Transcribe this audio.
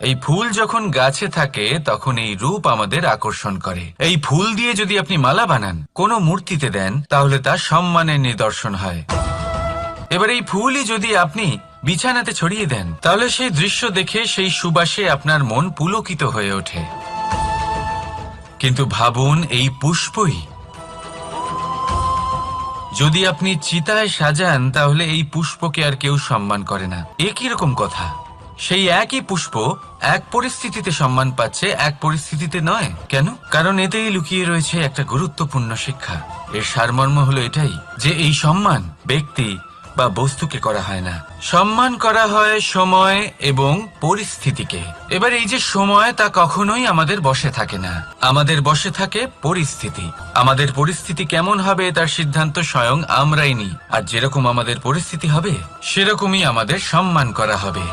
এই ফুল যখন গাছে থাকে তখন এই রূপ আমাদের আকর্ষণ করে। এই ফুল দিয়ে যদি আপনি মালা বানান, কোনো মূর্তিতে দেন, তাহলে তা সম্মানের নিদর্শন হয়। এবার এই ফুলই যদি আপনি বিছানাতে ছড়িয়ে দেন, তাহলে সেই দৃশ্য দেখে সেই সুবাসে আপনার মন পুলকিত হয়ে ওঠে। কিন্তু ভাবুন, এই পুষ্পই যদি আপনি চিতায় সাজান, তাহলে এই পুষ্পকে আর কেউ সম্মান করে না। একই রকম কথা, সেই একই পুষ্প এক পরিস্থিতিতে সম্মান পাচ্ছে, এক পরিস্থিতিতে নয়। কেন? কারণ এতেই লুকিয়ে রয়েছে একটা গুরুত্বপূর্ণ শিক্ষা। এর সারমর্ম হলো এটাই যে এই সম্মান ব্যক্তি বা বস্তুকে করা হয় না, সম্মান করা হয় সময় এবং পরিস্থিতিকে। এবার এই যে সময়, তা কখনোই আমাদের বশে থাকে না, আমাদের বশে থাকে পরিস্থিতি। আমাদের পরিস্থিতি কেমন হবে তার সিদ্ধান্ত স্বয়ং আমরাই নিই, আর যেরকম আমাদের পরিস্থিতি হবে সেরকমই আমাদের সম্মান করা হবে।